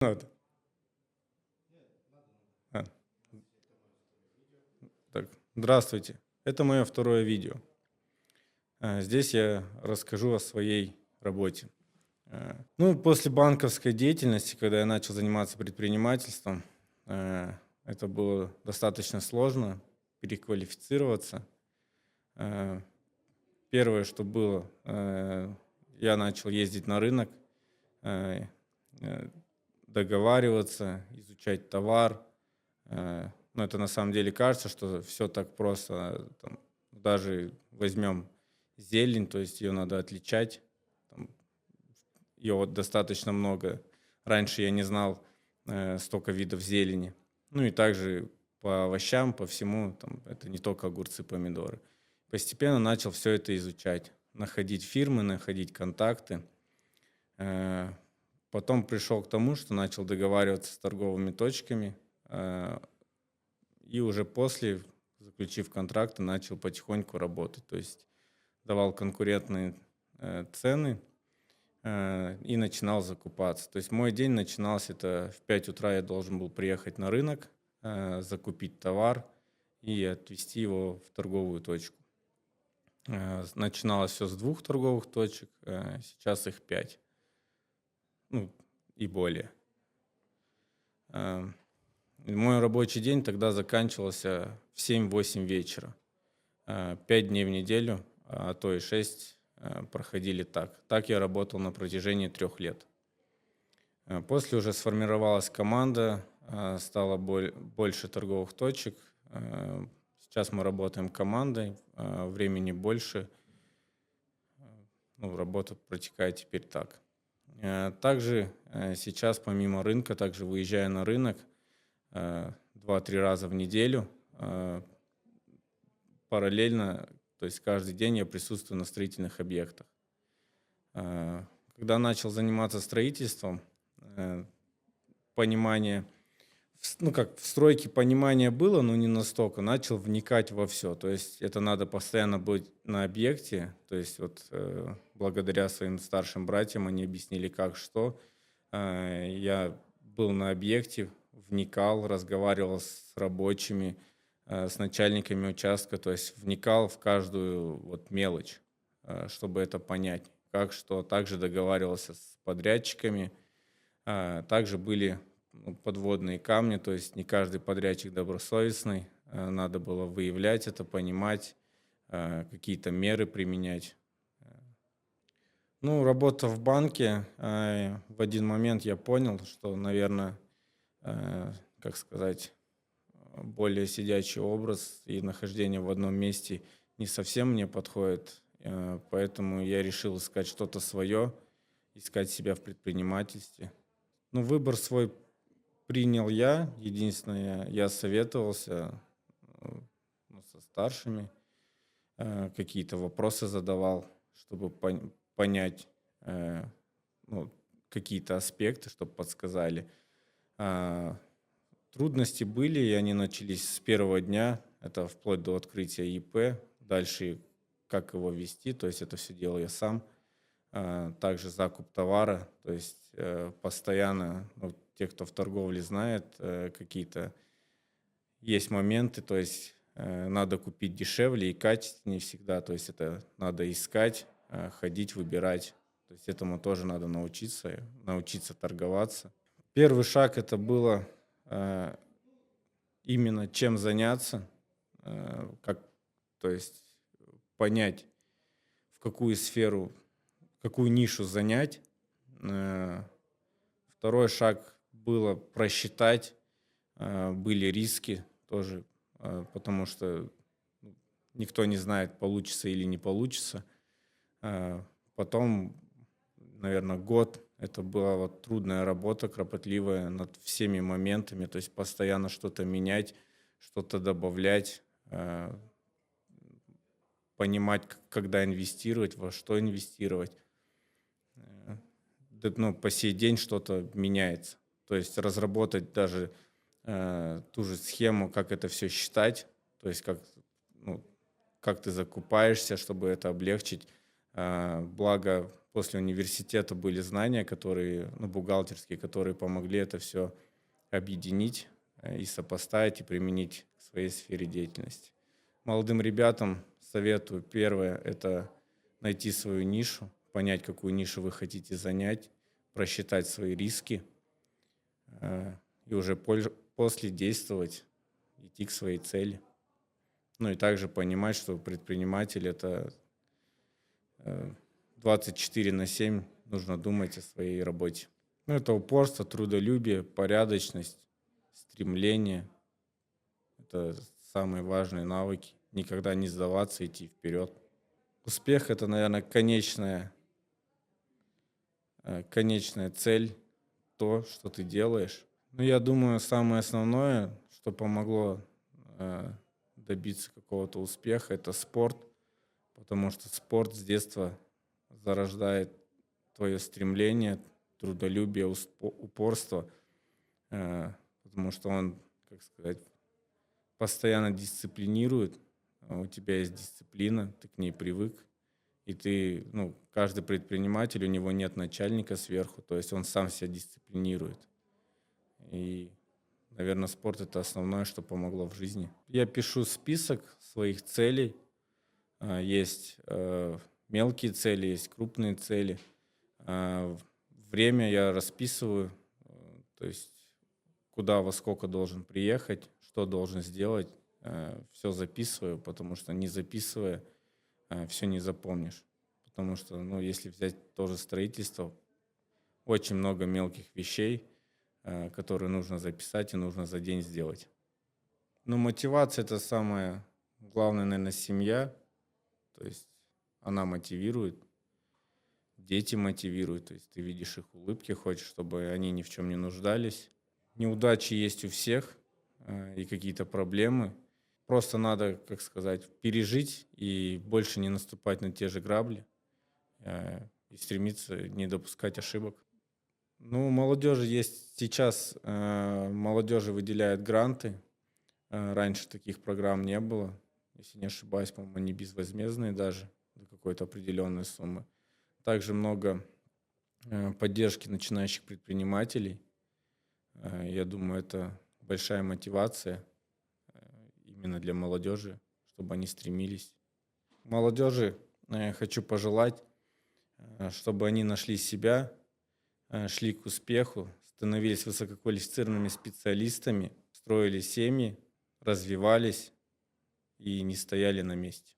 Надо. А, так, здравствуйте. Это мое второе видео. Здесь я расскажу о своей работе. Ну, после банковской деятельности, когда я начал заниматься предпринимательством, это было достаточно сложно переквалифицироваться. Э, Первое, что было, я начал ездить на рынок, э, э, договариваться, изучать товар. Но это на самом деле кажется, что все так просто. Там, даже возьмем зелень, то есть ее надо отличать. Там, ее вот достаточно много. Раньше я не знал столько видов зелени. Ну и также по овощам, по всему, там, это не только огурцы, помидоры. Постепенно начал все это изучать, находить фирмы, находить контакты. Э, Потом пришел к тому, что начал договариваться с торговыми точками, и уже после, заключив контракты, начал потихоньку работать. То есть давал конкурентные цены и начинал закупаться. То есть мой день начинался, это в 5 утра я должен был приехать на рынок, закупить товар и отвезти его в торговую точку. Начиналось все с 2 торговых точек, сейчас их 5, ну и более. Мой рабочий день тогда заканчивался в 7-8 вечера. 5 дней в неделю, а то и 6 проходили так. Так я работал на протяжении 3 лет. После уже сформировалась команда, стало больше торговых точек. Сейчас мы работаем командой, времени больше. Ну, работа протекает теперь так. Также сейчас помимо рынка, также выезжая на рынок 2-3 раза в неделю, параллельно, то есть каждый день я присутствую на строительных объектах. Когда начал заниматься строительством, понимание, ну как в стройке понимание было, но не настолько. Начал вникать во все. То есть это надо постоянно быть на объекте. То есть вот благодаря своим старшим братьям они объяснили как, что. Я был на объекте, вникал, разговаривал с рабочими, с начальниками участка, то есть вникал в каждую вот мелочь, чтобы это понять, как что. Также договаривался с подрядчиками. Также были подводные камни, то есть не каждый подрядчик добросовестный. Надо было выявлять это, понимать, какие-то меры применять. Ну, работа в банке, в один момент я понял, что, наверное, как сказать, более сидячий образ и нахождение в одном месте не совсем мне подходит, поэтому я решил искать что-то свое, искать себя в предпринимательстве. Ну, выбор свой принял я. Единственное, я советовался ну, со старшими, какие-то вопросы задавал, чтобы понять ну, какие-то аспекты, чтобы подсказали. А, Трудности были, и они начались с первого дня. Это вплоть до открытия ИП. Дальше как его вести, то есть это все делал я сам. Также закуп товара, то есть постоянно, ну, те, кто в торговле знает, какие-то есть моменты, то есть надо купить дешевле и качественнее всегда, то есть это надо искать, ходить, выбирать. То есть этому тоже надо научиться торговаться. Первый шаг это было именно чем заняться, как, то есть понять, в какую сферу, какую нишу занять. Второй шаг было просчитать, были риски тоже, потому что никто не знает, получится или не получится. Потом, наверное, год это была вот трудная работа, кропотливая над всеми моментами, то есть постоянно что-то менять, что-то добавлять, понимать, когда инвестировать, во что инвестировать. Ну, по сей день что-то меняется. То есть разработать даже ту же схему, как это все считать, то есть как, ну, как ты закупаешься, чтобы это облегчить. Благо после университета были знания, которые, ну, бухгалтерские, которые помогли это все объединить и сопоставить и применить к своей сфере деятельности. Молодым ребятам советую: первое — это найти свою нишу, понять, какую нишу вы хотите занять, просчитать свои риски и уже после действовать, идти к своей цели. Ну и также понимать, что предприниматель — это 24/7 нужно думать о своей работе. Ну, это упорство, трудолюбие, порядочность, стремление. Это самые важные навыки. Никогда не сдаваться, идти вперед. Успех — это, наверное, конечная цель, то, что ты делаешь. Ну, я думаю, самое основное, что помогло добиться какого-то успеха, это спорт, потому что спорт с детства зарождает твое стремление, трудолюбие, упорство, потому что он, как сказать, постоянно дисциплинирует. У тебя есть дисциплина, ты к ней привык, и ты, ну, каждый предприниматель, у него нет начальника сверху, то есть он сам себя дисциплинирует. И, наверное, спорт — это основное, что помогло в жизни. Я пишу список своих целей. Есть мелкие цели, есть крупные цели. Время я расписываю, то есть куда, во сколько должен приехать, что должен сделать. Все записываю, потому что не записывая, все не запомнишь. Потому что, ну, если взять тоже строительство, очень много мелких вещей, которые нужно записать и нужно за день сделать. Но мотивация — это самое главное, наверное, семья. То есть она мотивирует, дети мотивируют. То есть ты видишь их улыбки, хочешь, чтобы они ни в чем не нуждались. Неудачи есть у всех и какие-то проблемы. Просто надо, как сказать, пережить и больше не наступать на те же грабли и стремиться не допускать ошибок. Ну, у молодежи есть сейчас, молодежи выделяют гранты. Раньше таких программ не было. Если не ошибаюсь, по-моему, они безвозмездные даже до какой-то определенной суммы. Также много поддержки начинающих предпринимателей. Я думаю, это большая мотивация именно для молодежи, чтобы они стремились. Молодежи хочу пожелать, чтобы они нашли себя, шли к успеху, становились высококвалифицированными специалистами, строили семьи, развивались и не стояли на месте.